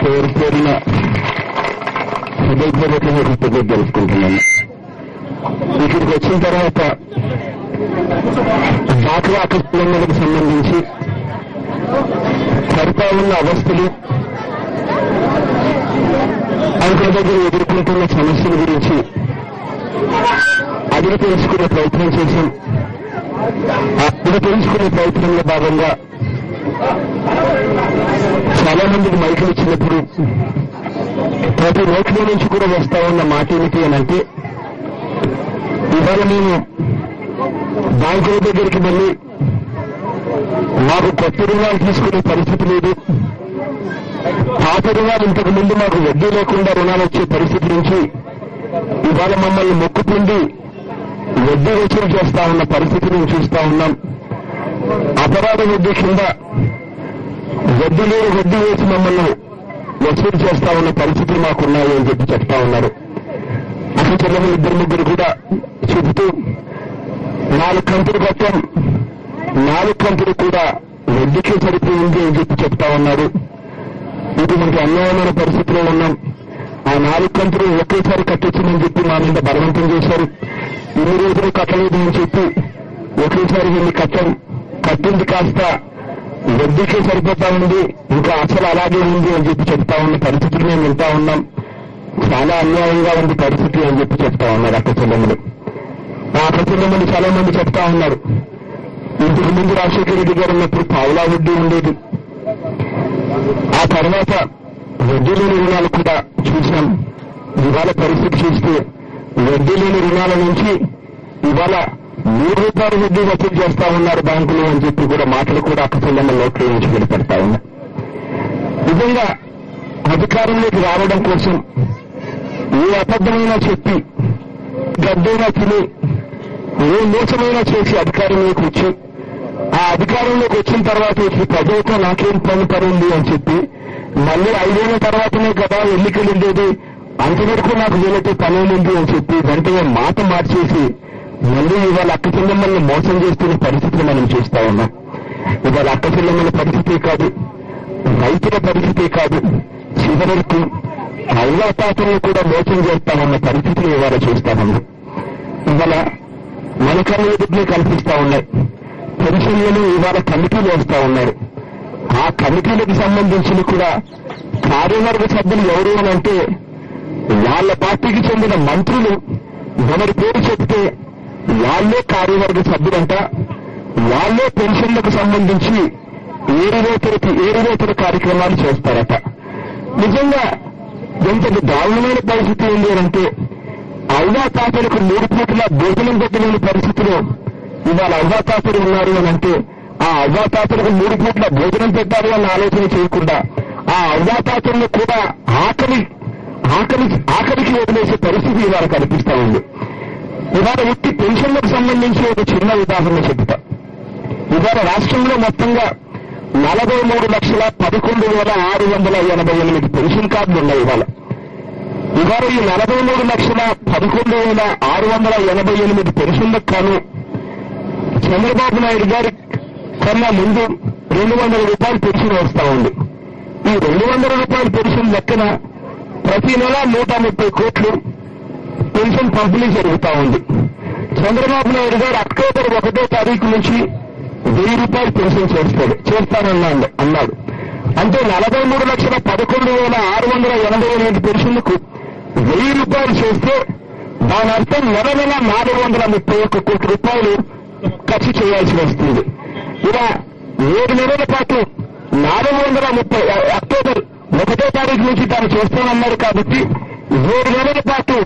పేరు పేరున హృదయపూర్వకంగా కృతజ్ఞతలు తెలుసుకుంటున్నాను. ఇక్కడికి వచ్చిన తర్వాత డాక్రా కుటుంబాలకు సంబంధించి పరిపాలన అవస్థలు, అంకుల దగ్గర ఎదుర్కొంటున్న సమస్యల గురించి అడిగి తెలుసుకునే ప్రయత్నం చేశాం. అడిగి తెలుసుకునే ప్రయత్నంలో భాగంగా చాలా మందికి మైకులు ఇచ్చినప్పుడు ప్రతి నోట్లో నుంచి కూడా వస్తా ఉన్న మాట ఏమిటి అని అంటే, ఇవాళ మేము బ్యాంకుల దగ్గరికి వెళ్ళి మాకు కొత్త రుణాలు తీసుకునే పరిస్థితి లేదు, పాత రుణాలు ఇంతకు ముందు మాకు వడ్డీ లేకుండా రుణాలు వచ్చే పరిస్థితి నుంచి ఇవాళ మమ్మల్ని మొక్కుతుండి వడ్డీ వసూలు చేస్తా ఉన్న పరిస్థితిని చూస్తా ఉన్నాం. అపరాధ వడ్డీ కింద వడ్డీ లేని వడ్డీ వేసి మమ్మల్ని వసూలు చేస్తా ఉన్న పరిస్థితులు మాకున్నాయి అని చెప్పి చెప్తా ఉన్నారు. అసలు చెల్లెలు ఇద్దరు ముగ్గురు కూడా చెబుతూ 4 కంతులు కట్టాం, 4 కంతులు కూడా వడ్డీకి సరిపోయింది అని చెప్పి చెప్తా ఉన్నారు. ఇటువంటి అన్యాయమైన పరిస్థితిలో ఉన్నాం. ఆ 4 కంతులు ఒకేసారి కట్టొచ్చిందని చెప్పి మా మీద బలవంతం చేశారు. ఇన్ని రోజులు కట్టలేదు అని చెప్పి ఒకేసారి వీళ్ళు కట్టింది కాస్త వడ్డీకే సరిపోతా ఉంది, ఇంకా అసలు అలాగే ఉంది అని చెప్పి చెప్తా ఉన్న పరిస్థితులు మేము వింటా ఉన్నాం. చాలా అన్యాయంగా ఉంది పరిస్థితి అని చెప్పి చెప్తా ఉన్నారు అక్క చెల్లెమ్మలు. ఆ అక్క చెల్లెమ్మలు చాలా మంది చెప్తా ఉన్నారు, ఇంతకు ముందు రాజశేఖర రెడ్డి గారు ఉన్నప్పుడు పావులా వడ్డీ ఉండేది, ఆ తర్వాత వడ్డీ లేని రుణాలు కూడా చూసాం. ఇవాళ పరిస్థితి చూస్తే వడ్డీ లేని రుణాల నుంచి ఇవాళ ₹3 వడ్డీ వసూలు చేస్తా ఉన్నారు బ్యాంకులు అని చెప్పి కూడా మాటలు కూడా అక్క చెల్లెమ్మ నోట్లో నుంచి వెళ్ళిపెడతా ఉన్నాయి. నిజంగా అధికారంలోకి రావడం కోసం ఏ అబద్ధమైనా చెప్పి గడ్డైనా తిని ఏ మోసమైనా చేసి అధికారంలోకి వచ్చి ఆ అధికారంలోకి వచ్చిన తర్వాత వచ్చి ప్రజలతో నాకేం పని ఉంది అని చెప్పి మళ్ళీ 5 ఏళ్ల తర్వాతనే కదా ఎన్నికలు ఉండేది, అంతవరకు నాకు వీళ్ళతో పనేముంది అని చెప్పి వెంటనే మాట మార్చేసి మళ్ళీ ఇవాళ అక్క చెల్లెమ్మల్ని మోసం చేస్తున్న పరిస్థితిని మనం చూస్తా ఉన్నాం. ఇవాళ అక్క చెల్లెమ్మల పరిస్థితి కాదు, రైతుల పరిస్థితి కాదు, చివరకు అవ్వాతాతలను కూడా మోసం చేస్తామన్న పరిస్థితిని ఇవాళ చూస్తా ఉన్నాం. ఇవాళ మన కళ్ళ ఎదుటినే కల్పిస్తా ఉన్నాయి. పెన్షన్లను ఇవాళ కమిటీలు వేస్తా ఉన్నారు. ఆ కమిటీలకు సంబంధించిన కూడా కార్యవర్గ సభ్యులు ఎవరు అని అంటే వాళ్ళ పార్టీకి చెందిన మంత్రులు ఎవరి పేరు చెప్తే వాళ్లే కార్యవర్గ సభ్యులంట, వాళ్లే పెన్షన్లకు సంబంధించి ఏరువేతర కార్యక్రమాలు చేస్తారట. నిజంగా ఎంతటి దారుణమైన పరిస్థితి ఉంది అంటే అవ్వాతాతలకు 3 పూటల భోజనం పెట్టలేని పరిస్థితిలో ఇవాళ అవ్వాతాతలు ఉన్నారు అని అంటే ఆ అవ్వాతాతలకు 3 పూటల భోజనం పెట్టాలి అన్న ఆలోచన చేయకుండా ఆ అవ్వాతాతలను కూడా ఆఖరికి వదిలేసే పరిస్థితి ఇవాళ కనిపిస్తా ఉంది. ఇవాళ వ్యక్తి పెన్షన్లకు సంబంధించి ఒక చిన్న ఉదాహరణ చెబుతా. ఇవాళ రాష్ట్రంలో మొత్తంగా 43,11,688 పెన్షన్ కార్డులు ఉన్నాయి. ఇవాళ ఈ 43,11,688 పెన్షన్లకు కాను చంద్రబాబు నాయుడు గారి కన్నా ముందు ₹200 పెన్షన్ వస్తా ఉంది. ఈ ₹200 పెన్షన్ లెక్కన ప్రతి నెల 130 కోట్లు పెన్షన్ పంపిణీ జరుగుతా ఉంది. చంద్రబాబు నాయుడు గారు అక్టోబర్ 1వ తారీఖు నుంచి ₹1000 పెన్షన్ చేస్తానన్నాడు. అంటే 43,11,688 పెన్షన్లకు ₹1000 చేస్తే దాని అర్థం నెల 431 కోట్ల రూపాయలు ఖర్చు చేయాల్సి వస్తుంది. ఇలా 7 నెలల పాటు 430 అక్టోబర్ 1వ తారీఖు నుంచి తాను చేస్తానన్నారు కాబట్టి 7 నెలల పాటు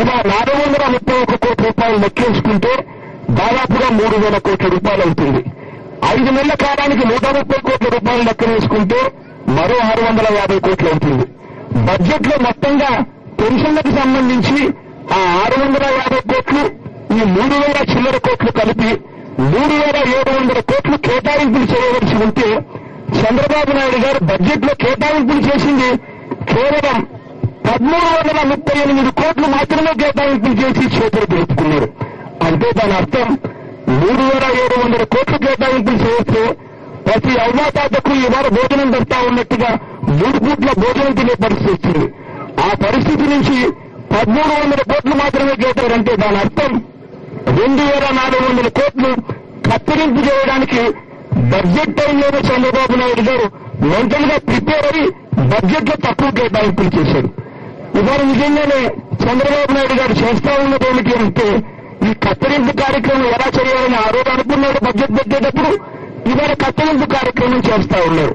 ఇలా 431 కోట్ల రూపాయలు లెక్కేసుకుంటే దాదాపుగా 3,000 కోట్ల రూపాయలు అవుతుంది. 5 నెలల కాలానికి 130 కోట్ల రూపాయలు లెక్క వేసుకుంటే మరో 650 కోట్లు అవుతుంది. బడ్జెట్ లో మొత్తంగా పెన్షన్లకు సంబంధించి ఆ 650 కోట్లు ఈ 3,000 చిల్లర కోట్లు కలిపి 3,700 కోట్లు కేటాయింపులు చేయవలసి ఉంటే చంద్రబాబు నాయుడు గారు బడ్జెట్ లో కేటాయింపులు చేసింది కేవలం 1,338 కోట్లు మాత్రమే కేటాయింపులు చేసి చేతులు పెట్టుకున్నారు. అంటే దాని అర్థం 3,700 కోట్లు కేటాయింపులు చేస్తే ప్రతి అవ్వాతాతకు ఇవాళ భోజనం పెడతా ఉన్నట్టుగా 3 పూట్ల భోజనం తినే పరిస్థితి వచ్చింది. ఆ పరిస్థితి నుంచి 1300 కోట్లు మాత్రమే కేటారంటే దాని అర్థం 2400 కోట్లు కత్తిరింపు చేయడానికి బడ్జెట్ టైంలోనే చంద్రబాబు నాయుడు గారు మెంటల్ గా ప్రిపేర్ అయ్యి బడ్జెట్ లో తక్కువ కేటాయింపులు చేశారు. ఇవాళ నిజంగానే చంద్రబాబు నాయుడు గారు చేస్తా ఉన్నది ఏమిటి అంటే ఈ కత్తిరింపు కార్యక్రమం ఎలా చేయాలని ఆ రోజు అనుకున్నాడు బడ్జెట్ పెట్టేటప్పుడు. ఇవాళ కత్తిరింపు కార్యక్రమం చేస్తా ఉన్నారు.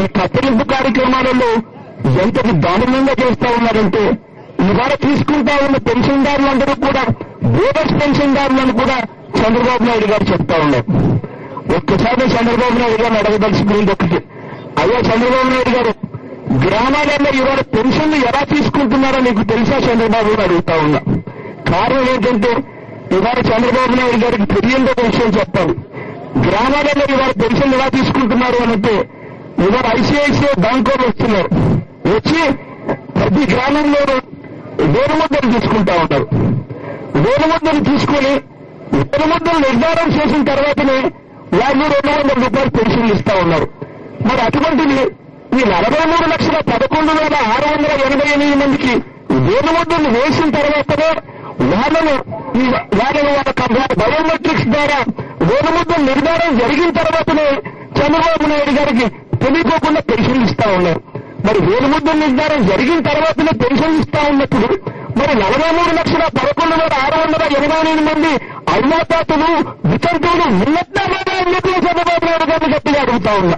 ఈ కత్తిరింపు కార్యక్రమాలలో ఎంతటి దారుణంగా చేస్తా ఉన్నారంటే ఇవాళ తీసుకుంటా ఉన్న పెన్షన్దారులందరూ కూడా బోనస్ పెన్షన్దారులను కూడా చంద్రబాబు నాయుడు గారు చెప్తా ఉన్నారు. ఒక్కసారి చంద్రబాబు నాయుడు గారిని అడగదలుచుకునేది ఒకటి, అయ్యా చంద్రబాబు నాయుడు గారు గ్రామాలలో ఇవాళ పెన్షన్లు ఎలా తీసుకుంటున్నారో నీకు తెలుసా చంద్రబాబు గారు అడుగుతా ఉన్నా. కారణం ఏంటంటే ఇవాళ చంద్రబాబు నాయుడు గారికి తెలియని ఒక విషయం చెప్పాలి. గ్రామాలలో ఇవాళ పెన్షన్లు ఎలా తీసుకుంటున్నారు అంటే ఇవాళ ఐసిఐసిఐ బ్యాంక్ వాళ్ళు వస్తున్నారు, వచ్చి ప్రతి గ్రామంలో వేలుముద్దలు తీసుకుంటా ఉంటారు. వేలుముద్దలు తీసుకుని వేలుముద్దలు నిర్ధారణ చేసిన తర్వాతనే వాళ్ళు 200 రూపాయలు పెన్షన్లు ఇస్తా ఉన్నారు. మరి అటువంటిది ఈ 43,11,688 మందికి వేలుముద్దలు వేసిన తర్వాతనే వాళ్ళను వాళ్ళ బయోమెట్రిక్స్ ద్వారా వేలుముద్దలు నిర్ధారణ జరిగిన తర్వాతనే చంద్రబాబు నాయుడు గారికి తెలియకోకుండా పెన్షన్లు ఇస్తా ఉన్నారు. మరి వేలుముద్దలు నిర్ధారణ జరిగిన తర్వాతనే పెన్షన్లు ఇస్తా ఉన్నప్పుడు మరి 43,11,688 మంది అన్నదాతలు వితంతువులు ఉన్నట్లే చంద్రబాబు నాయుడు గారిని గట్టిగా అడుగుతా ఉన్నా.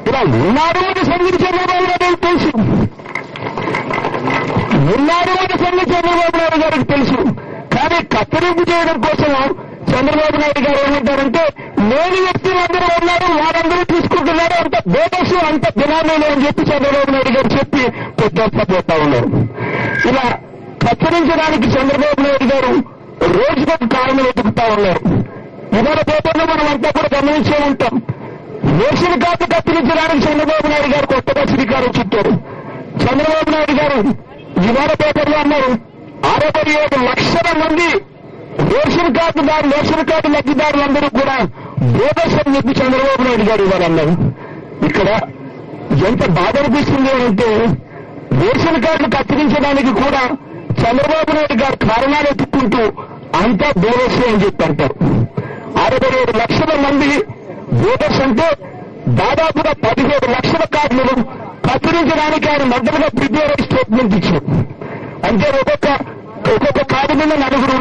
ఇలా ఉన్నారు అని సంగతి చంద్రబాబు నాయుడు తెలుసు, ఉన్నారు అని సంగతి చంద్రబాబు నాయుడు గారికి తెలుసు. కానీ కత్తిరింపు చేయడం కోసం చంద్రబాబు నాయుడు గారు ఏమంటారంటే లేని వ్యక్తులు అందరూ ఉన్నారు, వారందరూ తీసుకుంటున్నారు, అంత బోనస్ అంత దినామేలు అని చెప్పి చంద్రబాబు నాయుడు గారు చెప్పి కొట్టేస్తా ఉన్నారు. ఇలా కత్తిరించడానికి చంద్రబాబు నాయుడు గారు రోజుకొక కారణం వెతుకుతా ఉన్నారు. ఇవాళ పేపర్లో మనం అంతా కూడా గమనించే ఉంటాం. రేషన్ కార్డు కత్తిరించడానికి చంద్రబాబు నాయుడు గారు కొత్తగా శ్రీకారం చుట్టారు. చంద్రబాబు నాయుడు గారు ఇవాళ పేపర్లో అన్నారు 67 లక్షల మంది రేషన్ కార్డు లబ్ధిదారులందరూ కూడా బోనస్ అని చెప్పి చంద్రబాబు నాయుడు గారు ఇవ్వాలన్నారు. ఇక్కడ ఎంత బాధ అనిపిస్తుంది అంటే రేషన్ కార్డులు కత్తిరించడానికి కూడా చంద్రబాబు నాయుడు గారు కారణాలు ఎత్తుక్కుంటూ అంతా బోనస్ అని చెప్పి అంటారు. 67 లక్షల మంది బోనస్ అంటే దాదాపుగా 17 లక్షల కార్డులను కత్తిరించడానికి ఆయన మొదలుగా ప్రిపేర్ అయ్యి స్టేట్మెంట్ ఇచ్చారు. అంటే ఒక్కొక్క కార్డు మీద నలుగురు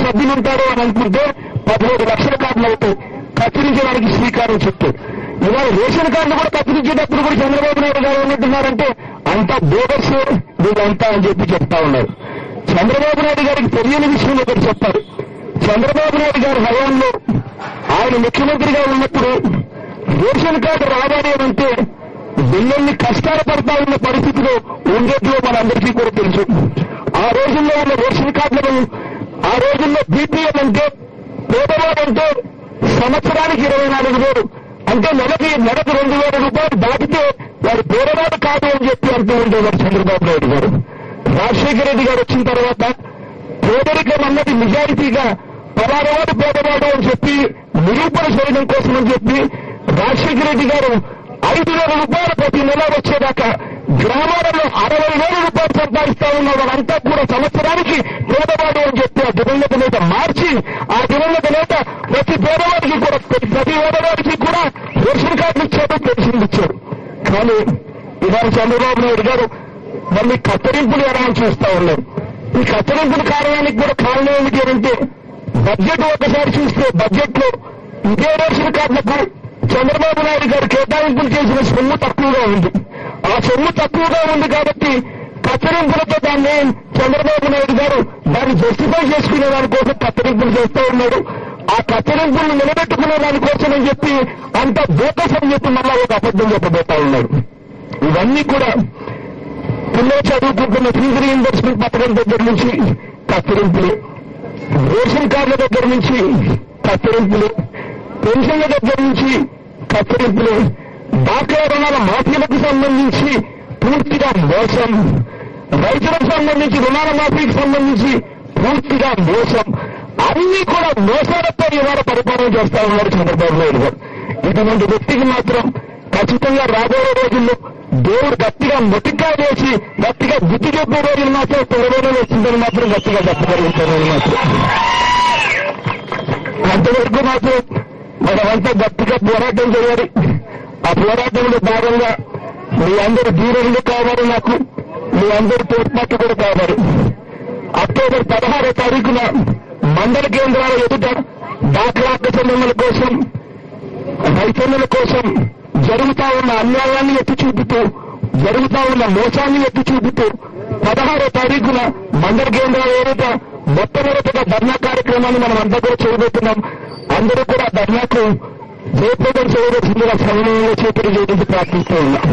సభ్యులు ఉంటారు అని అనుకుంటే 17 లక్షల కార్డులు అవుతాయి. కత్తిరించడానికి శ్రీకారం చుట్టారు. ఇవాళ రేషన్ కార్డులు కూడా కత్తిరించేటప్పుడు కూడా చంద్రబాబు నాయుడు గారు ఏమంటున్నారంటే అంతా బోనస్ వీళ్ళంతా అని చెప్పి చెప్తా ఉన్నారు. చంద్రబాబు నాయుడు గారికి తెలియని విషయం ఒకటి చెప్పారు. చంద్రబాబు నాయుడు గారి హయాంలో ఆయన ముఖ్యమంత్రిగా ఉన్నప్పుడు రేషన్ కార్డు రావాలి అంటే ఎన్ని కష్టాలు పడతా ఉన్న పరిస్థితిలో ఉండేట్లో మనందరికీ కూడా తెలుసు. ఆ రోజుల్లో ఉన్న రేషన్ కార్డులను ఆ రోజుల్లో బీపీఎల్ అంటే పేదవాడంటే సంవత్సరానికి 24,000 అంటే నెలకు 2,000 రూపాయలు దాటితే వారు పేదవాడు కాదు అని చెప్పి అంటూ ఉండేవారు చంద్రబాబు నాయుడు గారు. రాజశేఖర రెడ్డి గారు వచ్చిన తర్వాత పేదరికం అన్నది నిజాయితీగా పలానవాడు పేదవాడు అని చెప్పి నిరూపణ చేయడం కోసం అని చెప్పి రాజశేఖర రెడ్డి గారు 5,000 రూపాయలు ప్రతి నెల వచ్చేదాకా గ్రామాలలో 60,000 రూపాయలు సంపాదిస్తా ఉన్న వాళ్ళంతా కూడా సంవత్సరానికి పేదవాడు అని చెప్పి ఆ దివంగత నేత మార్చి ఆ దివంగత నేత ప్రతి పేదవాడికి కూడా ప్రతి పేదవాడికి కూడా రేషన్ కార్డులు ఇచ్చాడు, పెన్షన్లు ఇచ్చాడు. కానీ ఇవాళ చంద్రబాబు నాయుడు గారు మళ్ళీ కత్తిరింపులు ఎలా చూస్తా ఉన్నారు. ఈ కత్తిరింపుల కారణానికి కూడా కారణం ఏమిటి అంటే బడ్జెట్ ఒకసారి చూస్తే బడ్జెట్ లో ఇదే రేషన్ కార్డులకు చంద్రబాబు నాయుడు గారు కేటాయింపులు చేసిన సొమ్ము తక్కువగా ఉంది. ఆ సొమ్ము తక్కువగా ఉంది కాబట్టి కత్తిరింపులతో దాన్ని చంద్రబాబు నాయుడు గారు దాన్ని జస్టిఫై చేసుకునే దానికోసం కత్తిరింపులు చేస్తూ ఉన్నాడు. ఆ కత్తిరింపులను నిలబెట్టుకునే దానికోసం అని చెప్పి అంత బోకస్ అని చెప్పి మళ్ళా ఒక అబద్ధం చెప్పబోతా ఉన్నాడు. ఇవన్నీ కూడా పిల్లలు చదువుకుంటున్న ఫీజు రీఇంబర్స్మెంట్ పథకం దగ్గర నుంచి కత్తిరింపులు, రేషన్ కార్డుల దగ్గర నుంచి కత్తిరింపులు, పెన్షన్ల దగ్గర నుంచి కత్తిరింపులు, డాక్రా రుణాల మాఫీలకు సంబంధించి పూర్తిగా మోసం, రైతులకు సంబంధించి రుణాల మాఫీకి సంబంధించి పూర్తిగా మోసం, అన్ని కూడా మోసాలతో ఇవాళ పరిపాలన చేస్తా ఉన్నారు చంద్రబాబు నాయుడు గారు. ఇటువంటి వ్యక్తికి మాత్రం ఖచ్చితంగా రాబోయే రోజుల్లో దేవుడు గట్టిగా మొటిక్కా వేసి గట్టిగా బుద్ధి చెప్పే రోజులు మాత్రం త్వరలోనే వచ్చిందని మాత్రం గట్టిగా చెప్పగలుగుతానని మాత్రం. అంతవరకు మాత్రం మనమంతా గట్టిగా పోరాటం చేయాలి. ఆ పోరాటంలో భాగంగా మీ అందరూ దీవెనలు కావాలి, నాకు మీ అందరూ తోడ్పాటు కూడా కావాలి. అక్టోబర్ 16వ తారీఖున మండల కేంద్రాల ఎదుట డాక్రా సంఘముల కోసం, రైతన్నుల కోసం జరుగుతా ఉన్న అన్యాయాన్ని ఎత్తి చూపుతూ, జరుగుతా ఉన్న మోసాన్ని ఎత్తి చూపుతూ 16వ తారీఖున మండల కేంద్రాల ఎదుట మొట్టమొదటిగా ధర్నా కార్యక్రమాన్ని మనం అంతా కూడా చేయబోతున్నాం. అందరూ కూడా ధర్నాకు జయప్రదం చేయవలసిందిగా సమయంలో చేతులు జోడించి ప్రార్థిస్తూ ఉన్నాం.